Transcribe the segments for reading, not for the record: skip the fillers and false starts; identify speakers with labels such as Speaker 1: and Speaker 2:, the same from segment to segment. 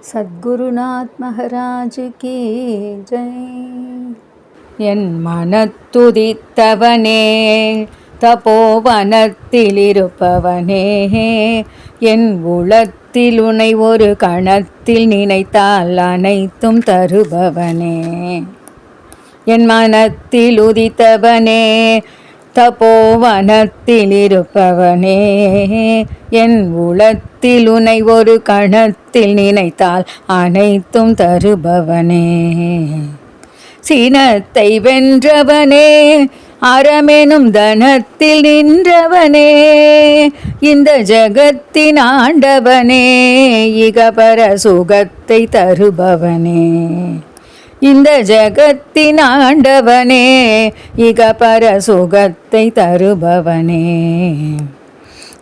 Speaker 1: சத்குருநாத் மகாராஜ் கி ஜெய். என் மனத்துதித்தவனே, தபோவனத்தில் இருப்பவனே, என் உளத்தில் உனை ஒரு கணத்தில் நினைத்தால் அனைத்தும் தருபவனே. என் மனத்தில் உதித்தவனே, தபோவனத்தில் இருப்பவனே, என் உளத்தில் உனை ஒரு கணத்தில் நினைத்தால் அனைத்தும் தருபவனே. சீனத்தை வென்றவனே, அறமெனும் தனத்தில் நின்றவனே, இந்த ஜகத்தின் ஆண்டவனே, இகபர சுகத்தை தருபவனே. இந்த ஜகத்தின் ஆண்டவனே, இகபர சுகத்தை தருபவனே.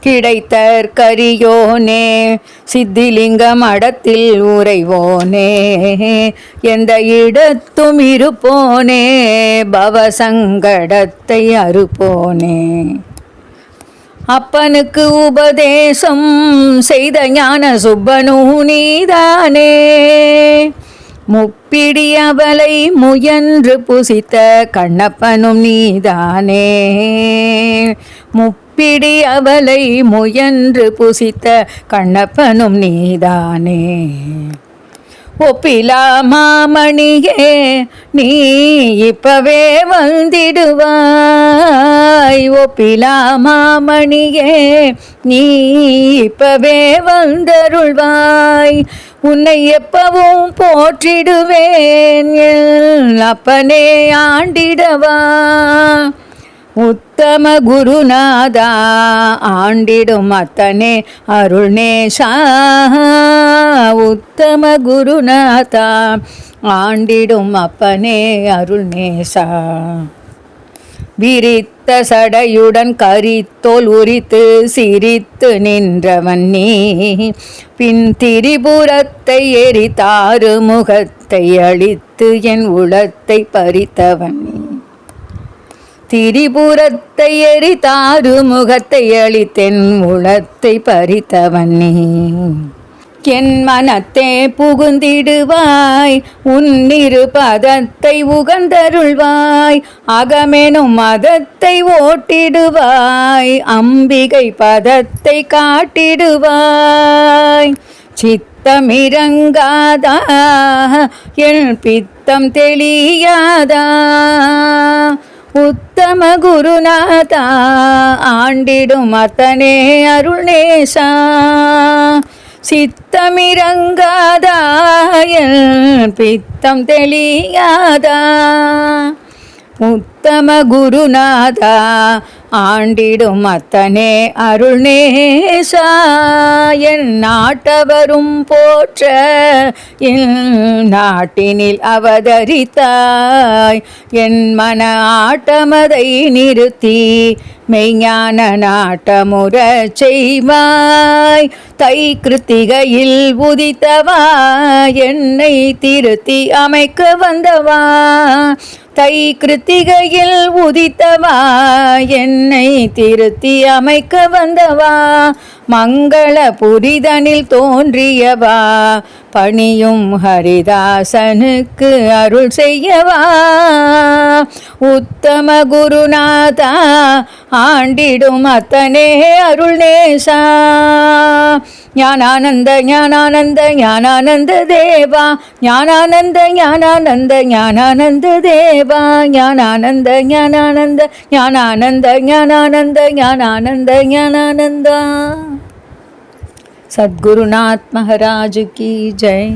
Speaker 1: கிடைத்தற்கரியோனே, சித்திலிங்க மடத்தில் உறைவோனே, எந்த இடத்தும் இருப்போனே, பவசங்கடத்தை அறுப்போனே. அப்பனுக்கு உபதேசம் செய்த ஞான சுப்பனு நீதானே, முப்பிடி அவளை முயன்று புசித்த கண்ணப்பனும் நீதானே. முப்பிடி அவளை முயன்று புசித்த கண்ணப்பனும் நீதானே. ஒப்பிலா மாமணியே, நீ இப்பவே வந்திடுவாய். ஒப்பிலா மாமணியே, நீ இப்பவே வந்தருள்வாய். உன்னை எப்பவும் போற்றிடுவேன், அப்பனே ஆண்டிடவா. உத்தம குருநாதா, ஆண்டிடும் அத்தனே அருள்நேசா. உத்தம குருநாதா, ஆண்டிடும் அப்பனே அருள்நேசா. விரித்த சடையுடன் கரித்தோல் உரித்து சிரித்து நின்றவன் நீ, பின் திரிபுரத்தை எரித்தாறு முகத்தை அழித்து என் உளத்தை பறித்தவன் நீ. திரிபுரத்தை எரித்தாறு முகத்தை அழித்தென் உளத்தை பறித்தவன் நீ. என் மனத்தே புகுந்திடுவாய், உன்னிரு பதத்தை உகந்தருள்வாய். அகமெனும் மதத்தை ஓட்டிடுவாய், அம்பிகை பதத்தை காட்டிடுவாய். சித்தமிரங்காதா, என் பித்தம் தெளியாதா. உத்தம குருநாதா, ஆண்டிடும் அத்தனே அருள்நேசா. சித்தமிரங்காதா, என் பித்தம் தெளியாதா. உத்தம குருநாதா, ஆண்டிடும் அத்தனே அருள்நேசா. என் நாட்டவரும் போற்ற என் நாட்டினில் அவதரித்தாய். என் மன ஆட்டமதை நிறுத்தி மெய்ஞான நாட்டமுறச் செய்வாய். தை கிருத்திகையில் உதித்தவா, என்னை திருத்தி அமைக்க வந்தவா. தை கிருத்திகையில் உதித்தவா, என்னை திருத்தி அமைக்க வந்தவா. மங்கள புரிதனில் தோன்றியவா, பணியும் ஹரிதாசனுக்கு அருள் செய்யவா. உத்தம குருநாதா, ஆண்டிடும் அத்தனே அருள்நேசா. ஞானானந்த ஞானானந்த ஞானானந்த தேவா, ஞானானந்த ஞானானந்த ஞானானந்த தேவா. ஞானானந்த ஞானானந்த ஞானானந்த ஞானானந்த ஞானானந்த ஞானானந்தா. சத்குருநாத் மகாராஜ் கி ஜெய்.